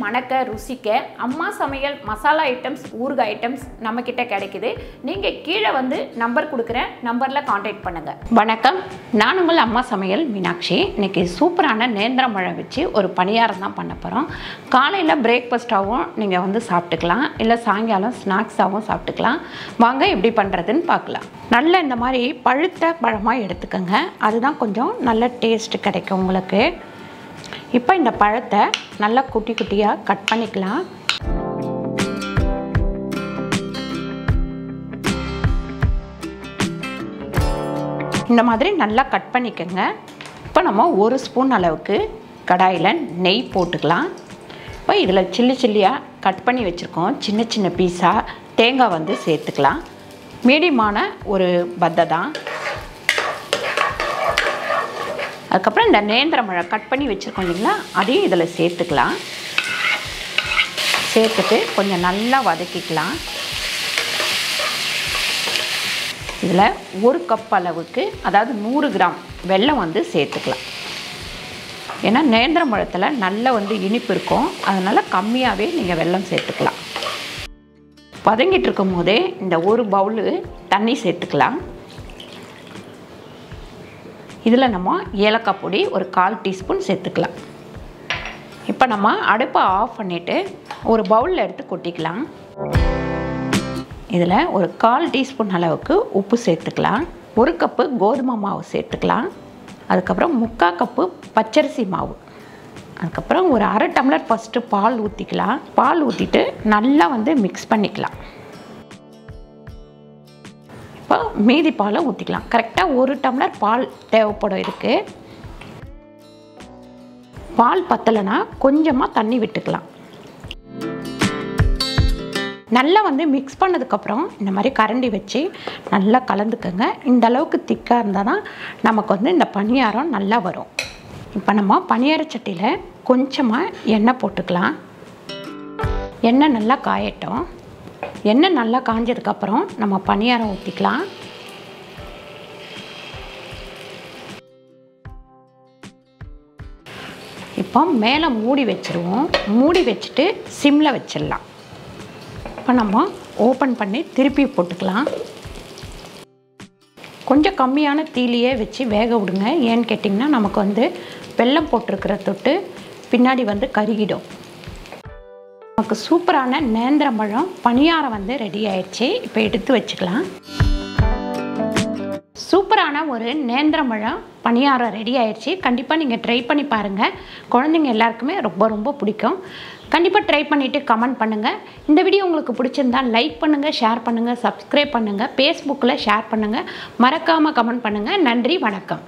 மணக்க ருசிக்க அம்மா சமையல் மசாலா ஐட்டம்ஸ் ஊறுகாய் ஐட்டம்ஸ் நம்ம கிட்ட கிடைக்குது. நீங்க கீழே வந்து நம்பர் கொடுக்குறேன், நம்பர்ல கான்டாக்ட் பண்ணுங்க. வணக்கம், நான் உங்கள் அம்மா சமையல் மீனாட்சி. இன்னைக்கு சூப்பரான நேந்திரம் பழம் வச்சு ஒரு பணியாரம் தான் பண்ண போகிறோம். காலையில் பிரேக்ஃபாஸ்ட்டாகவும் நீங்கள் வந்து சாப்பிட்டுக்கலாம், இல்லை சாயங்காலம் ஸ்நாக்ஸாகவும் சாப்பிட்டுக்கலாம். வாங்க எப்படி பண்ணுறதுன்னு பார்க்கலாம். நல்ல இந்த மாதிரி பழுத்த பழமாக எடுத்துக்கோங்க, அதுதான் கொஞ்சம் நல்ல டேஸ்ட் கிடைக்கும் உங்களுக்கு. இப்போ இந்த பழத்தை நல்லா குட்டி குட்டியாக கட் பண்ணிக்கலாம். இந்த மாதிரி நல்லா கட் பண்ணிக்கோங்க. இப்போ நம்ம 1 ஸ்பூன் அளவுக்கு கடாயில் நெய் போட்டுக்கலாம். இப்போ இதில் சில்லியாக கட் பண்ணி வச்சுருக்கோம் சின்ன சின்ன பீஸாக தேங்காய் வந்து சேர்த்துக்கலாம். மீடியமான ஒரு பத்தை தான். அதுக்கப்புறம் இந்த நேந்திரம் பழம் கட் பண்ணி வச்சுருக்கோம் இல்லைங்களா, அதையும் இதில் சேர்த்துக்கலாம். சேர்த்துட்டு கொஞ்சம் நல்லா வதக்கிக்கலாம். இதில் 1 கப் அளவுக்கு, அதாவது 100 கிராம் வெல்லம் வந்து சேர்த்துக்கலாம். ஏன்னா நேந்திரம் பழத்தில் நல்லா வந்து இனிப்பு இருக்கும், அதனால் கம்மியாகவே நீங்கள் வெல்லம் சேர்த்துக்கலாம். வதங்கிட்டு இருக்கும் போதே இந்த 1 பவுலு தண்ணி சேர்த்துக்கலாம். இதில் நம்ம ஏலக்காய் பொடி ஒரு 1/4 டீஸ்பூன் சேர்த்துக்கலாம். இப்போ நம்ம அடுப்பை ஆஃப் பண்ணிவிட்டு ஒரு பவுலில் எடுத்து கொட்டிக்கலாம். இதில் ஒரு 1/4 டீஸ்பூன் அளவுக்கு உப்பு சேர்த்துக்கலாம். 1 கப்பு கோதுமை மாவு சேர்த்துக்கலாம். அதுக்கப்புறம் 3/4 கப்பு பச்சரிசி மாவு. அதுக்கப்புறம் ஒரு 1/2 டம்ளர் ஃபஸ்ட்டு பால் ஊற்றிக்கலாம். பால் ஊற்றிட்டு நல்லா வந்து மிக்ஸ் பண்ணிக்கலாம். இப்போ மீதி பாலை ஊற்றிக்கலாம். கரெக்டாக 1 டம்ளர் பால் தேவைப்படும் இதுக்கு. பால் பத்தலைன்னா கொஞ்சமாக தண்ணி விட்டுக்கலாம். நல்லா வந்து மிக்ஸ் பண்ணதுக்கப்புறம் இந்த மாதிரி கரண்டி வச்சு நல்லா கலந்துக்கோங்க. இந்த அளவுக்கு திக்காக இருந்தால் தான் நமக்கு வந்து இந்த பணியாரம் நல்லா வரும். இப்போ நம்ம பணியார சட்டியில் கொஞ்சமாக எண்ணெய் போட்டுக்கலாம். எண்ணெய் நல்லா காயட்டும். எண்ணெய் நல்லா காஞ்சதுக்கப்புறம் நம்ம பணியாரம் ஊற்றிக்கலாம். இப்போ மேலே மூடி வச்சுருவோம். மூடி வச்சுட்டு சிம்மில் வச்சிடலாம். இப்போ நம்ம ஓப்பன் பண்ணி திருப்பி போட்டுக்கலாம். கொஞ்சம் கம்மியான தீலியே வச்சு வேக விடுங்க. ஏன்னு கேட்டிங்கன்னா நமக்கு வந்து வெல்லம் போட்டிருக்கிற தொட்டு பின்னாடி வந்து கருகிடும். நமக்கு சூப்பரான நேந்திரம் பழம் பணியாரம் வந்து ரெடி ஆயிடுச்சு. இப்போ எடுத்து வச்சுக்கலாம். சூப்பரான ஒரு நேந்திரம் பழம் பணியாரம் ரெடி ஆயிடுச்சு. கண்டிப்பாக நீங்கள் ட்ரை பண்ணி பாருங்கள். குழந்தைங்க எல்லாருக்குமே ரொம்ப பிடிக்கும். கண்டிப்பாக ட்ரை பண்ணிவிட்டு கமெண்ட் பண்ணுங்கள். இந்த வீடியோ உங்களுக்கு பிடிச்சிருந்தால் லைக் பண்ணுங்கள், ஷேர் பண்ணுங்கள், சப்ஸ்கிரைப் பண்ணுங்கள், ஃபேஸ்புக்கில் ஷேர் பண்ணுங்கள், மறக்காமல் கமெண்ட் பண்ணுங்கள். நன்றி, வணக்கம்.